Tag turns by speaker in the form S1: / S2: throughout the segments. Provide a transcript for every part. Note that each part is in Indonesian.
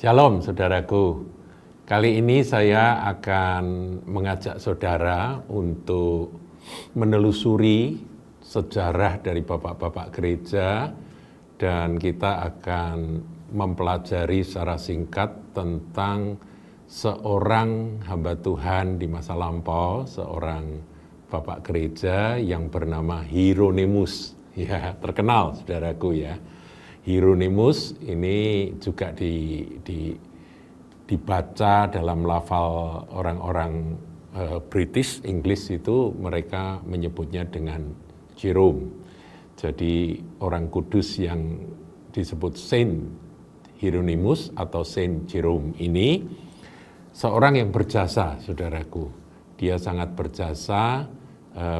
S1: Shalom saudaraku, kali ini saya akan mengajak saudara untuk menelusuri sejarah dari bapak-bapak gereja dan kita akan mempelajari secara singkat tentang seorang hamba Tuhan di masa lampau, seorang bapak gereja yang bernama Hieronymus. Ya, terkenal saudaraku ya. Hieronymus ini juga dibaca dalam lafal orang-orang British, Inggris itu mereka menyebutnya dengan Jerome. Jadi orang kudus yang disebut Saint Hieronymus atau Saint Jerome ini seorang yang berjasa, saudaraku. Dia sangat berjasa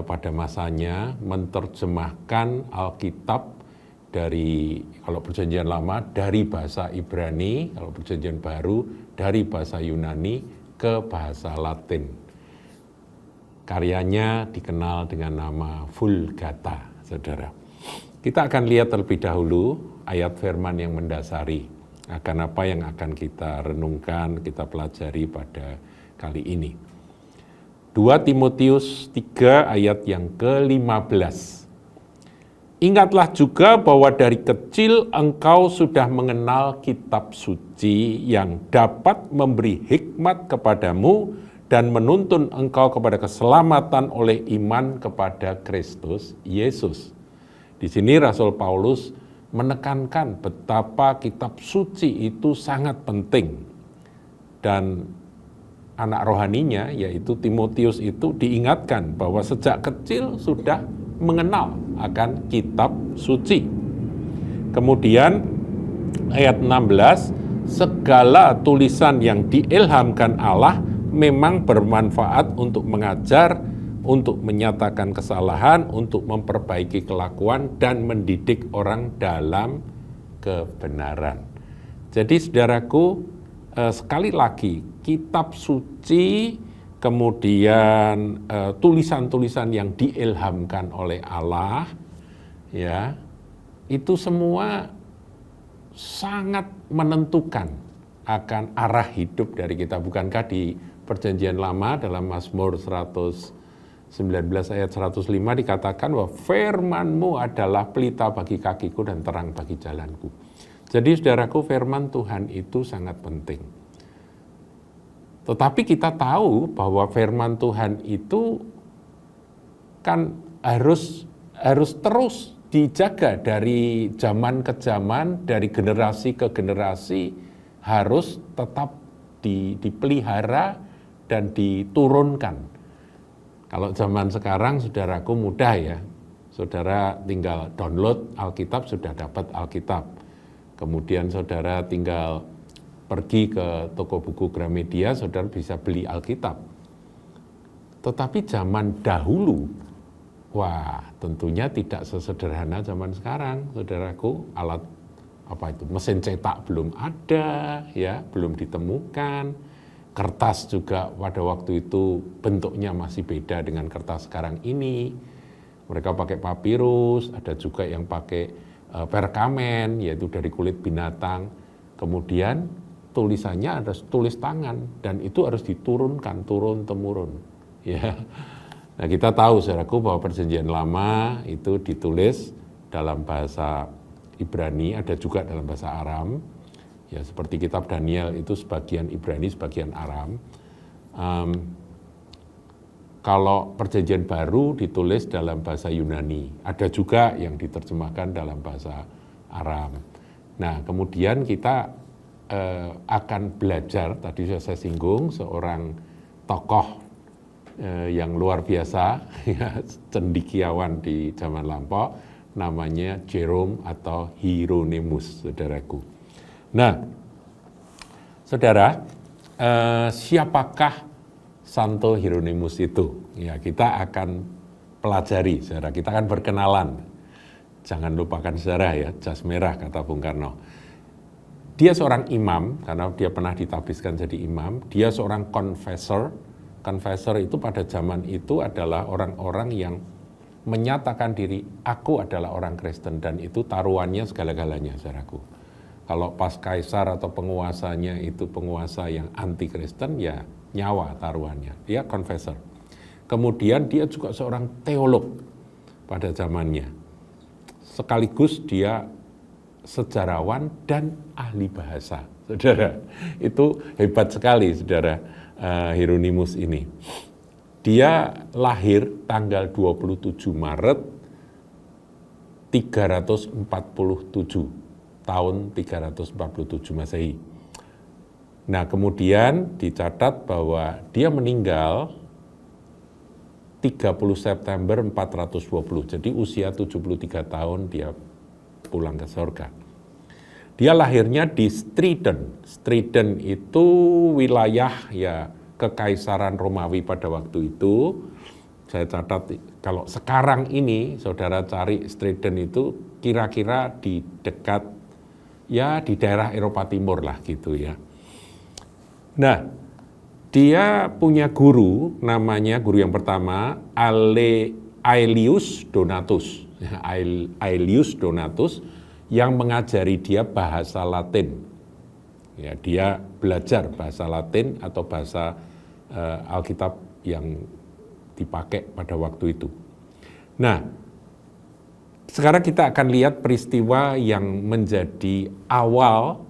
S1: pada masanya menerjemahkan Alkitab dari, kalau perjanjian lama, dari bahasa Ibrani, kalau perjanjian baru, dari bahasa Yunani ke bahasa Latin. Karyanya dikenal dengan nama Vulgata, saudara. Kita akan lihat terlebih dahulu ayat firman yang mendasari akan apa yang akan kita renungkan, kita pelajari pada kali ini. 2 Timotius 3 ayat yang ke-15. Ingatlah juga bahwa dari kecil engkau sudah mengenal kitab suci yang dapat memberi hikmat kepadamu dan menuntun engkau kepada keselamatan oleh iman kepada Kristus Yesus. Di sini Rasul Paulus menekankan betapa kitab suci itu sangat penting. Dan anak rohaninya yaitu Timotius itu diingatkan bahwa sejak kecil sudah mengenal akan kitab suci. Kemudian ayat 16, segala tulisan yang diilhamkan Allah memang bermanfaat untuk mengajar, untuk menyatakan kesalahan, untuk memperbaiki kelakuan dan mendidik orang dalam kebenaran. Jadi saudaraku, sekali lagi kitab suci, kemudian tulisan-tulisan yang diilhamkan oleh Allah, ya, itu semua sangat menentukan akan arah hidup dari kita. Bukankah di perjanjian lama dalam Mazmur 119 ayat 105 dikatakan bahwa firman-Mu adalah pelita bagi kakiku dan terang bagi jalanku. Jadi saudaraku, firman Tuhan itu sangat penting. Tetapi kita tahu bahwa firman Tuhan itu kan harus terus dijaga dari zaman ke zaman, dari generasi ke generasi, harus tetap dipelihara dan diturunkan. Kalau zaman sekarang, saudaraku, mudah ya. Saudara tinggal download Alkitab, sudah dapat Alkitab. Kemudian saudara tinggal pergi ke toko buku Gramedia, saudara bisa beli Alkitab. Tetapi zaman dahulu, wah tentunya tidak sesederhana zaman sekarang, saudaraku. Alat mesin cetak belum ada, ya, belum ditemukan. Kertas juga pada waktu itu bentuknya masih beda dengan kertas sekarang ini. Mereka pakai papirus, ada juga yang pakai perkamen, yaitu dari kulit binatang. Kemudian tulisannya ada tulis tangan dan itu harus diturunkan turun-temurun. Ya. Nah, kita tahu saudaraku bahwa perjanjian lama itu ditulis dalam bahasa Ibrani, ada juga dalam bahasa Aram. Ya, seperti kitab Daniel itu sebagian Ibrani, sebagian Aram. Kalau perjanjian baru ditulis dalam bahasa Yunani, ada juga yang diterjemahkan dalam bahasa Aram. Nah, kemudian kita akan belajar, tadi sudah saya singgung, seorang tokoh yang luar biasa, cendekiawan di zaman lampau, namanya Jerome atau Hieronymus, saudaraku. Nah, saudara, siapakah Santo Hieronymus itu? Ya, kita akan pelajari, saudara. Kita akan berkenalan. Jangan lupakan sejarah ya, jas merah kata Bung Karno. Dia seorang imam, karena dia pernah ditabiskan jadi imam. Dia seorang confessor. Confessor itu pada zaman itu adalah orang-orang yang menyatakan diri, aku adalah orang Kristen, dan itu taruhannya segala-galanya, saudaraku. Kalau pas kaisar atau penguasanya itu penguasa yang anti Kristen, ya nyawa taruhannya. Dia confessor. Kemudian dia juga seorang teolog pada zamannya. Sekaligus dia sejarawan dan ahli bahasa. Saudara, itu hebat sekali saudara Hieronymus ini. Dia lahir tanggal 27 Maret 347. Tahun 347 Masehi. Nah, kemudian dicatat bahwa dia meninggal 30 September 420. Jadi usia 73 tahun dia pulang ke surga. Dia lahirnya di Stridon. Stridon itu wilayah ya kekaisaran Romawi pada waktu itu. Saya catat kalau sekarang ini saudara cari Stridon itu kira-kira di dekat ya di daerah Eropa Timur lah gitu ya. Nah, dia punya guru, namanya guru yang pertama Aelius Donatus. Aelius Donatus yang mengajari dia bahasa Latin. Ya, dia belajar bahasa Latin atau bahasa Alkitab yang dipakai pada waktu itu. Nah, sekarang kita akan lihat peristiwa yang menjadi awal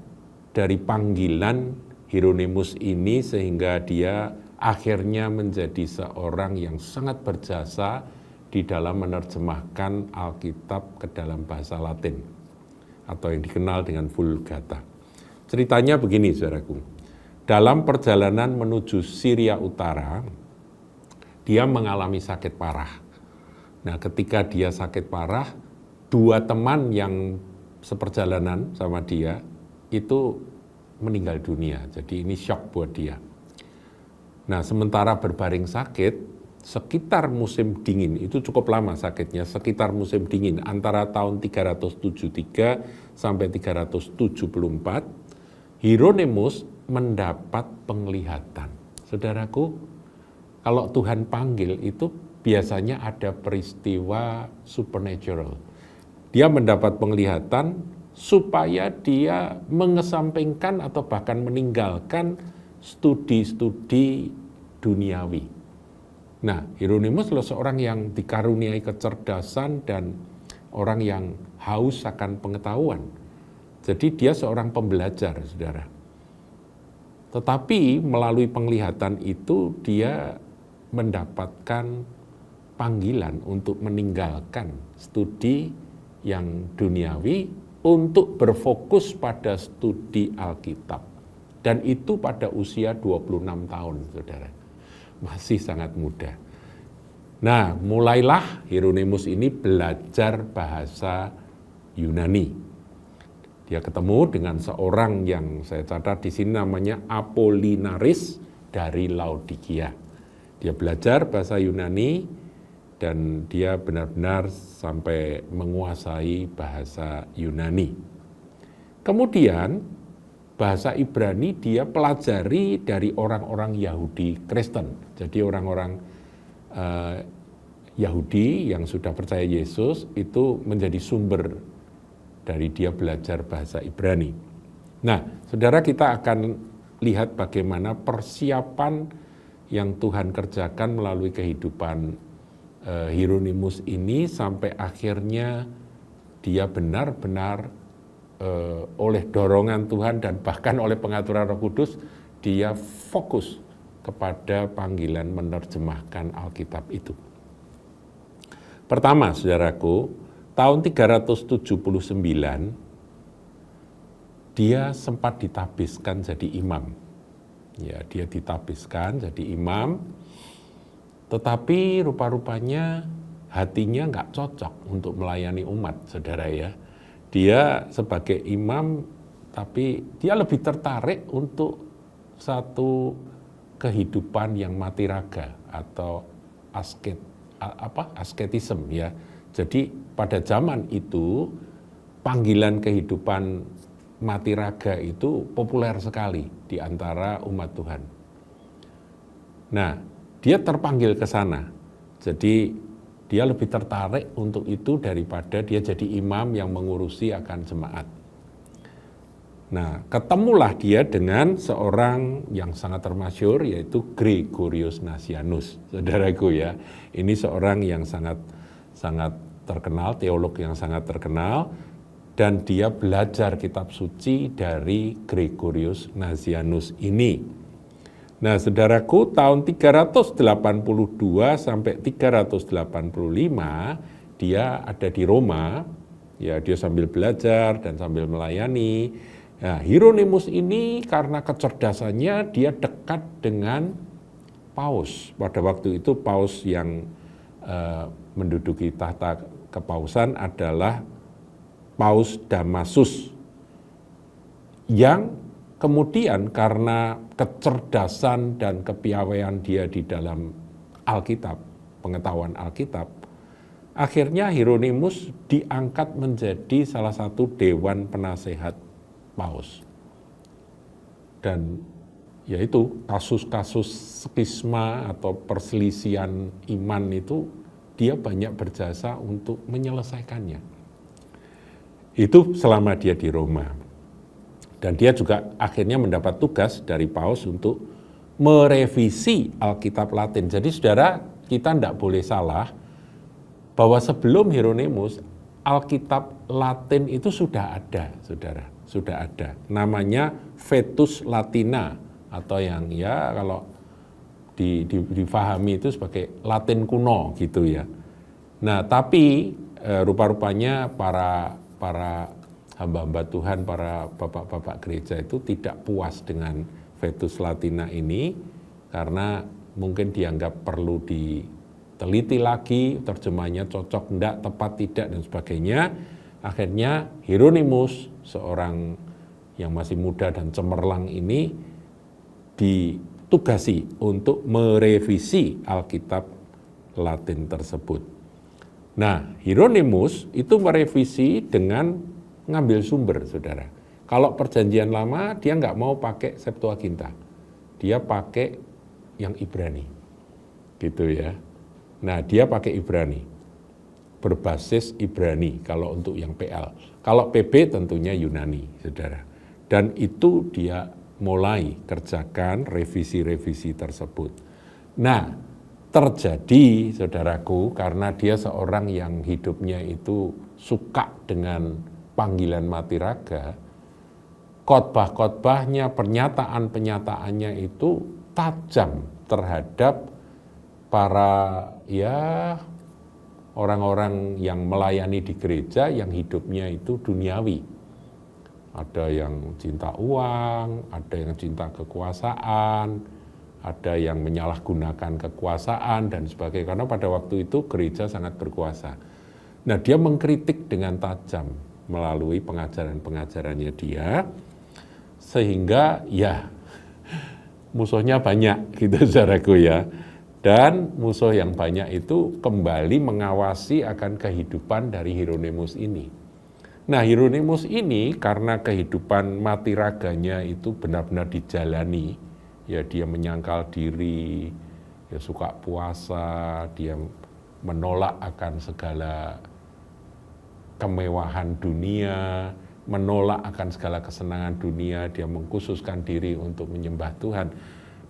S1: dari panggilan Hieronymus ini sehingga dia akhirnya menjadi seorang yang sangat berjasa di dalam menerjemahkan Alkitab ke dalam bahasa Latin atau yang dikenal dengan Vulgata. Ceritanya begini, saudaraku. Dalam perjalanan menuju Syria Utara, dia mengalami sakit parah. Nah, ketika dia sakit parah, dua teman yang seperjalanan sama dia itu meninggal dunia. Jadi ini shock buat dia. Nah, sementara berbaring sakit, sekitar musim dingin, itu cukup lama sakitnya, sekitar musim dingin, antara tahun 373 sampai 374, Hieronymus mendapat penglihatan. Saudaraku, kalau Tuhan panggil itu biasanya ada peristiwa supernatural. Dia mendapat penglihatan supaya dia mengesampingkan atau bahkan meninggalkan studi-studi duniawi. Nah, Hieronymus adalah seorang yang dikaruniai kecerdasan dan orang yang haus akan pengetahuan. Jadi dia seorang pembelajar, saudara. Tetapi melalui penglihatan itu dia mendapatkan panggilan untuk meninggalkan studi yang duniawi untuk berfokus pada studi Alkitab. Dan itu pada usia 26 tahun, saudara. Masih sangat muda. Nah, mulailah Hieronymus ini belajar bahasa Yunani. Dia ketemu dengan seorang yang saya catat di sini namanya Apollinaris dari Laodikia. Dia belajar bahasa Yunani, dan dia benar-benar sampai menguasai bahasa Yunani. Kemudian bahasa Ibrani dia pelajari dari orang-orang Yahudi Kristen. Jadi orang-orang Yahudi yang sudah percaya Yesus itu menjadi sumber dari dia belajar bahasa Ibrani. Nah, saudara, kita akan lihat bagaimana persiapan yang Tuhan kerjakan melalui kehidupan Hieronymus ini sampai akhirnya dia benar-benar oleh dorongan Tuhan dan bahkan oleh pengaturan Roh Kudus, dia fokus kepada panggilan menerjemahkan Alkitab itu. Pertama, saudaraku, tahun 379 dia sempat ditabiskan jadi imam. Ya, dia ditabiskan jadi imam. Tetapi rupa-rupanya hatinya nggak cocok untuk melayani umat, saudara ya. Dia sebagai imam, tapi dia lebih tertarik untuk satu kehidupan yang mati raga atau asketisme ya. Jadi pada zaman itu panggilan kehidupan mati raga itu populer sekali di antara umat Tuhan. Nah, dia terpanggil ke sana. Jadi dia lebih tertarik untuk itu daripada dia jadi imam yang mengurusi akan jemaat. Nah, ketemulah dia dengan seorang yang sangat termasyhur, yaitu Gregorius Nazianzus, saudaraku ya. Ini seorang yang sangat terkenal, teolog yang sangat terkenal, dan dia belajar kitab suci dari Gregorius Nazianzus ini. Nah, saudaraku, tahun 382 sampai 385 dia ada di Roma. Ya, dia sambil belajar dan sambil melayani. Nah, Hieronymus ini karena kecerdasannya dia dekat dengan Paus. Pada waktu itu Paus yang menduduki tahta kepausan adalah Paus Damasus, yang kemudian karena kecerdasan dan kepiawaian dia di dalam Alkitab, pengetahuan Alkitab, akhirnya Hieronymus diangkat menjadi salah satu dewan penasehat Paus. Dan yaitu kasus-kasus skisma atau perselisihan iman itu dia banyak berjasa untuk menyelesaikannya. Itu selama dia di Roma. Dan dia juga akhirnya mendapat tugas dari Paus untuk merevisi Alkitab Latin. Jadi saudara, kita tidak boleh salah bahwa sebelum Hieronymus, Alkitab Latin itu sudah ada, saudara. Sudah ada. Namanya Vetus Latina, atau yang ya kalau difahami itu sebagai Latin kuno gitu ya. Nah, tapi rupa-rupanya para hamba-hamba Tuhan, para bapak-bapak gereja itu tidak puas dengan Vetus Latina ini karena mungkin dianggap perlu diteliti lagi, terjemahnya cocok enggak, tepat tidak, dan sebagainya. Akhirnya Hieronymus, seorang yang masih muda dan cemerlang ini, ditugasi untuk merevisi Alkitab Latin tersebut. Nah, Hieronymus itu merevisi dengan ngambil sumber, saudara. Kalau perjanjian lama, dia nggak mau pakai Septuaginta. Dia pakai yang Ibrani. Gitu ya. Nah, dia pakai Ibrani. Berbasis Ibrani kalau untuk yang PL. Kalau PB tentunya Yunani, saudara. Dan itu dia mulai kerjakan revisi-revisi tersebut. Nah, terjadi, saudaraku, karena dia seorang yang hidupnya itu suka dengan panggilan mati raga, khotbah-khotbahnya, pernyataan-pernyataannya itu tajam terhadap para orang-orang yang melayani di gereja yang hidupnya itu duniawi. Ada yang cinta uang, ada yang cinta kekuasaan, ada yang menyalahgunakan kekuasaan dan sebagainya. Karena pada waktu itu gereja sangat berkuasa. Nah, dia mengkritik dengan tajam melalui pengajaran-pengajarannya dia, sehingga ya musuhnya banyak gitu, saudaraku ya. Dan musuh yang banyak itu kembali mengawasi akan kehidupan dari Hieronymus ini. Nah, Hieronymus ini karena kehidupan mati raganya itu benar-benar dijalani, ya dia menyangkal diri, ya suka puasa, dia menolak akan segala kemewahan dunia, menolak akan segala kesenangan dunia, dia mengkhususkan diri untuk menyembah Tuhan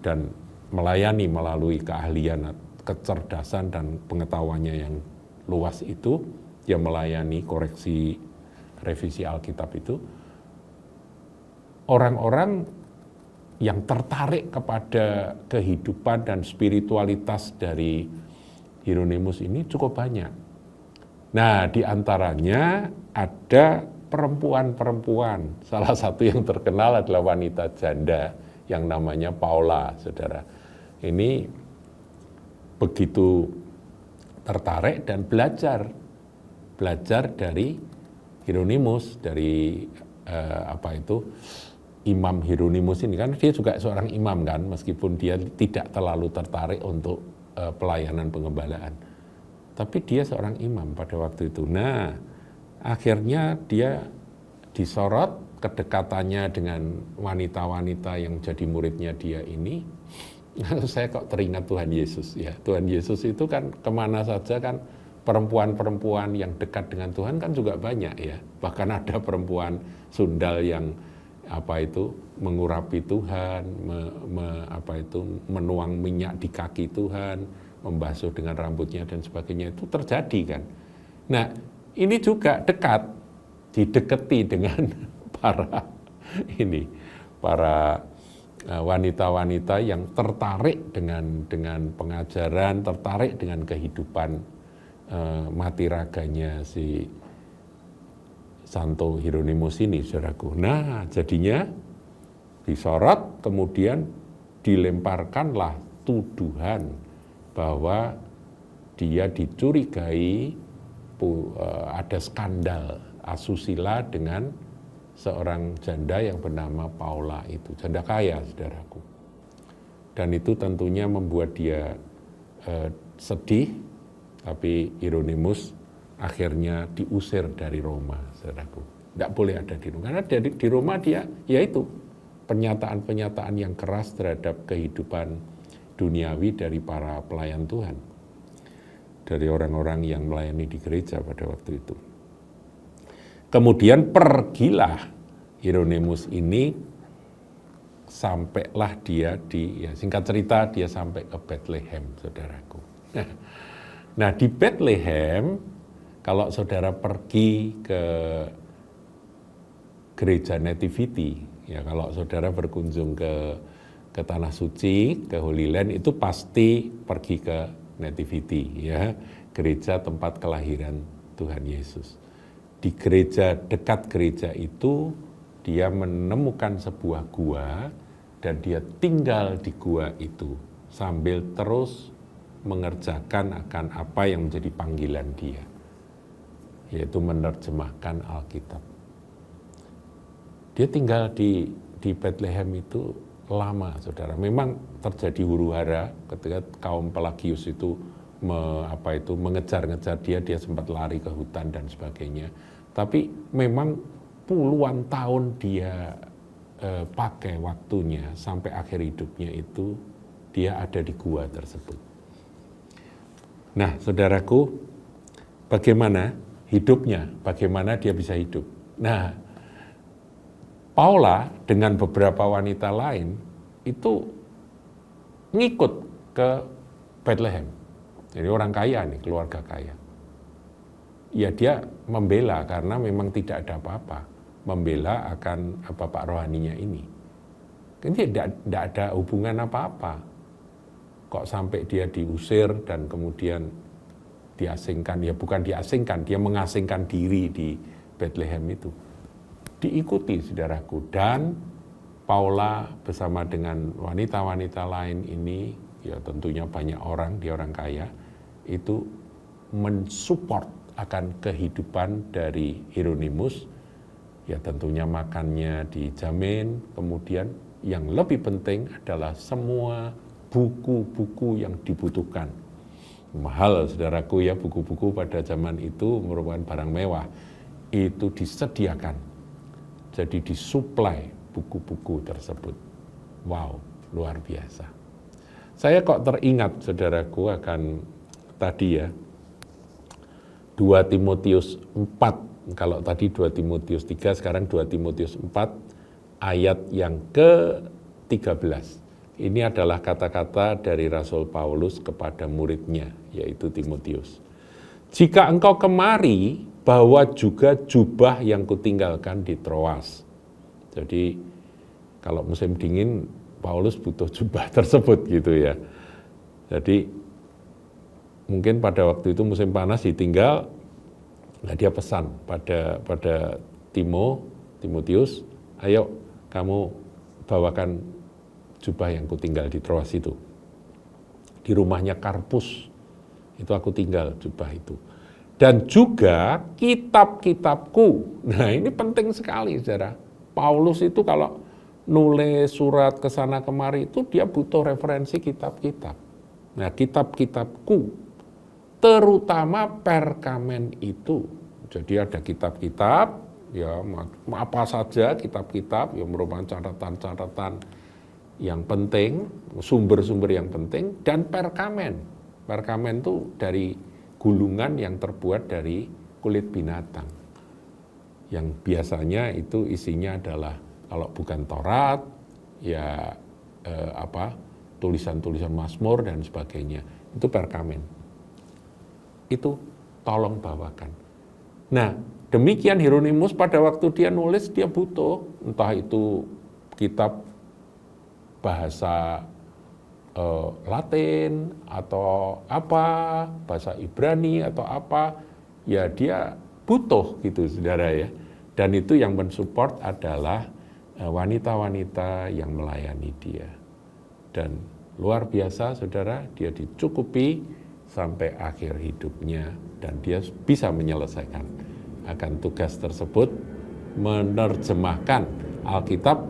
S1: dan melayani melalui keahlian, kecerdasan dan pengetahuannya yang luas itu, dia melayani koreksi revisi Alkitab itu. Orang-orang yang tertarik kepada kehidupan dan spiritualitas dari Hieronymus ini cukup banyak. Nah, di antaranya ada perempuan-perempuan. Salah satu yang terkenal adalah wanita janda yang namanya Paula, saudara. Ini begitu tertarik dan belajar dari Hieronymus, dari Imam Hieronymus ini, kan dia juga seorang imam kan, meskipun dia tidak terlalu tertarik untuk pelayanan pengembalaan, tapi dia seorang imam pada waktu itu. Nah, akhirnya dia disorot kedekatannya dengan wanita-wanita yang jadi muridnya dia ini. Saya kok teringat Tuhan Yesus ya. Tuhan Yesus itu kan kemana saja kan perempuan-perempuan yang dekat dengan Tuhan kan juga banyak ya. Bahkan ada perempuan sundal yang mengurapi Tuhan, menuang minyak di kaki Tuhan, membasuh dengan rambutnya dan sebagainya, itu terjadi kan. Nah, ini juga didekati dengan para wanita-wanita yang tertarik dengan pengajaran, tertarik dengan kehidupan mati raganya si Santo Hieronymus ini, saudaraku. Nah, jadinya disorot, kemudian dilemparkanlah tuduhan bahwa dia dicurigai ada skandal asusila dengan seorang janda yang bernama Paula itu, janda kaya, saudaraku. Dan itu tentunya membuat dia sedih, tapi Hieronymus akhirnya diusir dari Roma, saudaraku. Tidak boleh ada di Roma, karena di Roma dia, yaitu pernyataan-pernyataan yang keras terhadap kehidupan duniawi dari para pelayan Tuhan, dari orang-orang yang melayani di gereja pada waktu itu. Kemudian pergilah Hieronymus ini, sampailah dia singkat cerita dia sampai ke Bethlehem, saudaraku. Nah, di Bethlehem, kalau saudara pergi ke gereja Nativity, ya kalau saudara berkunjung ke Tanah Suci, ke Holy Land, itu pasti pergi ke Nativity, ya, gereja tempat kelahiran Tuhan Yesus. Di dekat gereja itu, dia menemukan sebuah gua dan dia tinggal di gua itu sambil terus mengerjakan akan apa yang menjadi panggilan dia, yaitu menerjemahkan Alkitab. Dia tinggal di Bethlehem itu lama, saudara. Memang terjadi huru-hara ketika kaum Pelagius itu mengejar-ngejar dia sempat lari ke hutan dan sebagainya. Tapi memang puluhan tahun dia pakai waktunya sampai akhir hidupnya itu dia ada di gua tersebut. Nah, saudaraku, bagaimana hidupnya? Bagaimana dia bisa hidup? Nah, Paula dengan beberapa wanita lain itu ngikut ke Bethlehem. Jadi orang kaya nih, keluarga kaya. Ya dia membela karena memang tidak ada apa-apa. Membela akan bapak rohaninya ini. Ini tidak ada hubungan apa-apa. Kok sampai dia diusir dan kemudian diasingkan. Ya bukan diasingkan, dia mengasingkan diri di Bethlehem itu. Diikuti, saudaraku. Dan Paula bersama dengan wanita-wanita lain ini, ya tentunya banyak orang, dia orang kaya, itu mensupport akan kehidupan dari Hieronymus. Ya tentunya makannya dijamin, kemudian yang lebih penting adalah semua buku-buku yang dibutuhkan. Mahal, saudaraku, ya, buku-buku pada zaman itu merupakan barang mewah. Itu disediakan. Jadi disuplai buku-buku tersebut. Wow, luar biasa. Saya kok teringat, saudaraku, akan tadi ya, 2 Timotius 4, kalau tadi 2 Timotius 3, sekarang 2 Timotius 4, ayat yang ke-13. Ini adalah kata-kata dari Rasul Paulus kepada muridnya, yaitu Timotius. Jika engkau kemari, bawa juga jubah yang kutinggalkan di Troas. Jadi kalau musim dingin, Paulus butuh jubah tersebut gitu ya. Jadi mungkin pada waktu itu musim panas ditinggal, nah dia pesan pada Timotius, ayo kamu bawakan jubah yang kutinggal di Troas itu. Di rumahnya Karpus, itu aku tinggal jubah itu. Dan juga kitab-kitabku. Nah ini penting sekali, saudara. Paulus itu kalau nulis surat ke sana kemari itu dia butuh referensi kitab-kitab. Nah kitab-kitabku, terutama perkamen itu. Jadi ada kitab-kitab, ya apa saja kitab-kitab yang merupakan catatan-catatan yang penting, sumber-sumber yang penting, dan perkamen. Perkamen itu dari gulungan yang terbuat dari kulit binatang. Yang biasanya itu isinya adalah Kalau bukan Taurat, ya tulisan-tulisan Mazmur dan sebagainya. Itu perkamen. Itu tolong bawakan. Nah, demikian Hieronymus pada waktu dia nulis, dia butuh entah itu kitab bahasa Latin atau apa, bahasa Ibrani atau apa, ya dia butuh gitu saudara ya. Dan itu yang mensupport adalah wanita-wanita yang melayani dia. Dan luar biasa saudara, dia dicukupi sampai akhir hidupnya dan dia bisa menyelesaikan akan tugas tersebut, menerjemahkan Alkitab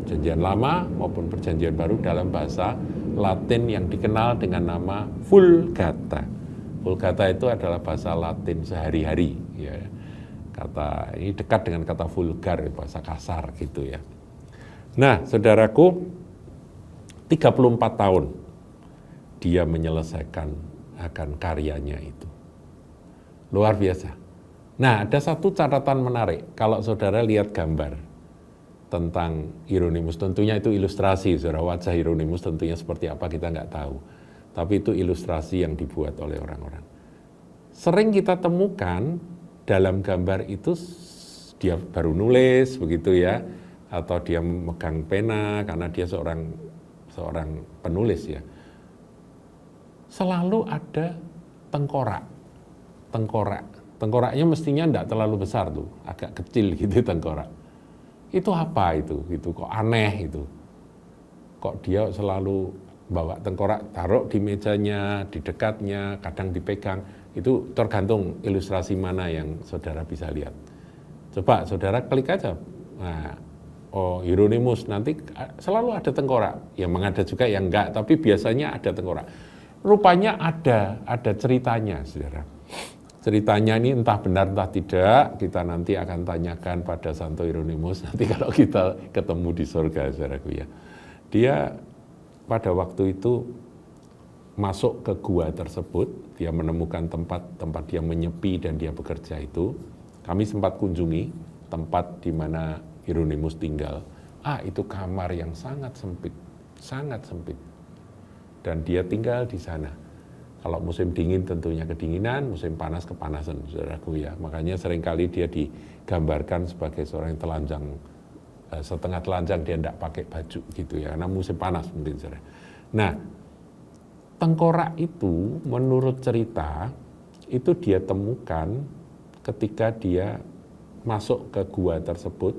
S1: Perjanjian Lama maupun Perjanjian Baru dalam bahasa Latin yang dikenal dengan nama Vulgata. Vulgata itu adalah bahasa Latin sehari-hari. Ya. Kata ini dekat dengan kata vulgar, bahasa kasar gitu ya. Nah, saudaraku, 34 tahun dia menyelesaikan akan karyanya itu. Luar biasa. Nah, ada satu catatan menarik. Kalau saudara lihat gambar tentang Hieronymus, tentunya itu ilustrasi, saudara, wajah Hieronymus tentunya seperti apa kita nggak tahu. Tapi itu ilustrasi yang dibuat oleh orang-orang. Sering kita temukan dalam gambar itu dia baru nulis begitu ya, atau dia memegang pena karena dia seorang penulis ya. Selalu ada tengkorak. Tengkoraknya mestinya enggak terlalu besar tuh, agak kecil gitu tengkorak. Itu apa itu? Itu kok aneh itu. Kok dia selalu bawa tengkorak, taruh di mejanya, di dekatnya, kadang dipegang. Itu tergantung ilustrasi mana yang saudara bisa lihat. Coba saudara klik aja. Nah, Hieronymus nanti selalu ada tengkorak. Yang ada juga yang enggak, tapi biasanya ada tengkorak. Rupanya ada ceritanya, saudara. Ceritanya ini entah benar entah tidak, kita nanti akan tanyakan pada Santo Hieronymus nanti kalau kita ketemu di surga, saudaraku ya. Dia pada waktu itu masuk ke gua tersebut, dia menemukan tempat dia menyepi dan dia bekerja itu. Kami sempat kunjungi tempat di mana Hieronymus tinggal. Itu kamar yang sangat sempit. Dan dia tinggal di sana. Kalau musim dingin tentunya kedinginan, musim panas kepanasan, saudaraku ya. Makanya seringkali dia digambarkan sebagai seorang yang telanjang, setengah telanjang, dia tidak pakai baju gitu ya, karena musim panas mungkin, saudara. Nah, tengkorak itu menurut cerita, itu dia temukan ketika dia masuk ke gua tersebut,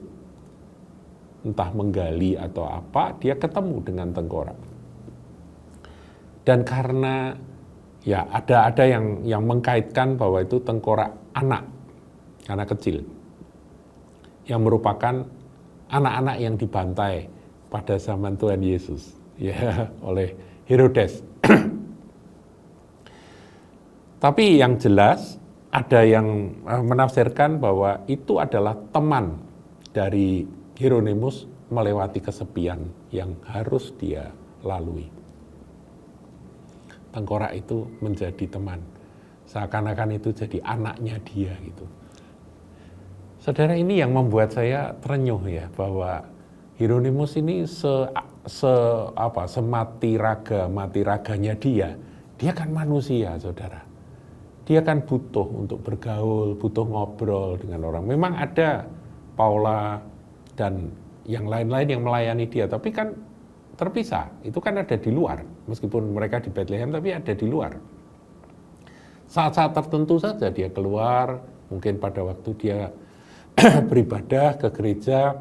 S1: entah menggali atau apa, dia ketemu dengan tengkorak. Dan karena ya ada yang mengkaitkan bahwa itu tengkorak anak kecil yang merupakan anak-anak yang dibantai pada zaman Tuhan Yesus ya oleh Herodes. Tapi yang jelas ada yang menafsirkan bahwa itu adalah teman dari Hieronymus melewati kesepian yang harus dia lalui. Tengkorak itu menjadi teman, seakan-akan itu jadi anaknya dia gitu. Saudara, ini yang membuat saya terenyuh ya, bahwa Hieronymus ini semati raganya dia kan manusia, saudara. Dia kan butuh untuk bergaul, butuh ngobrol dengan orang. Memang ada Paula dan yang lain-lain yang melayani dia, tapi kan terpisah, itu kan ada di luar, meskipun mereka di Bethlehem tapi ada di luar. Saat-saat tertentu saja dia keluar, mungkin pada waktu dia beribadah ke gereja,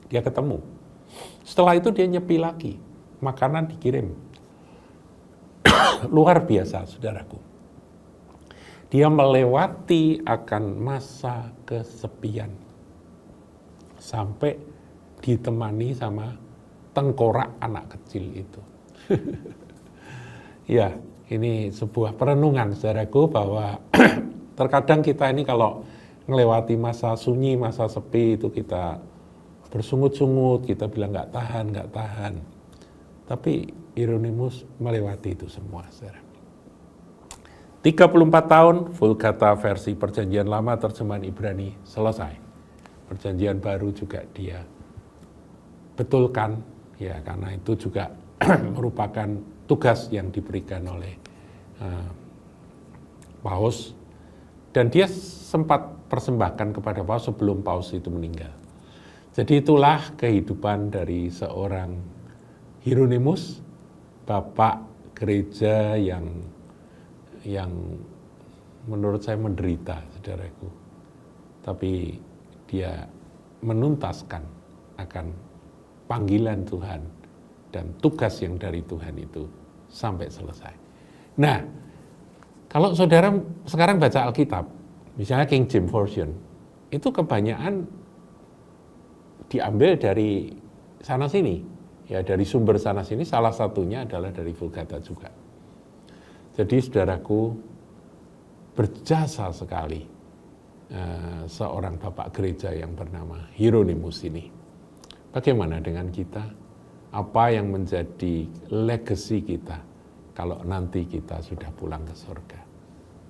S1: dia ketemu. Setelah itu dia nyepi lagi, makanan dikirim. Luar biasa, saudaraku. Dia melewati akan masa kesepian, sampai ditemani sama tengkorak anak kecil itu. Ya, ini sebuah perenungan, saudaraku, bahwa terkadang kita ini kalau melewati masa sunyi, masa sepi itu kita bersungut-sungut, kita bilang nggak tahan. Tapi Hieronymus melewati itu semua, saudara. 34 tahun, Vulgata versi Perjanjian Lama terjemahan Ibrani selesai. Perjanjian Baru juga dia betulkan, ya karena itu juga merupakan tugas yang diberikan oleh Paus, dan dia sempat persembahkan kepada Paus sebelum Paus itu meninggal. Jadi itulah kehidupan dari seorang Hieronymus, bapak gereja yang menurut saya menderita, saudaraku. Tapi dia menuntaskan akan panggilan Tuhan dan tugas yang dari Tuhan itu sampai selesai. Nah, kalau saudara sekarang baca Alkitab, misalnya King James Version, itu kebanyakan diambil dari sana-sini, ya dari sumber sana-sini, salah satunya adalah dari Vulgata juga. Jadi saudaraku, berjasa sekali seorang bapak gereja yang bernama Hieronymus ini. Bagaimana dengan kita? Apa yang menjadi legacy kita kalau nanti kita sudah pulang ke surga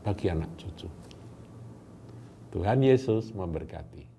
S1: bagi anak cucu? Tuhan Yesus memberkati.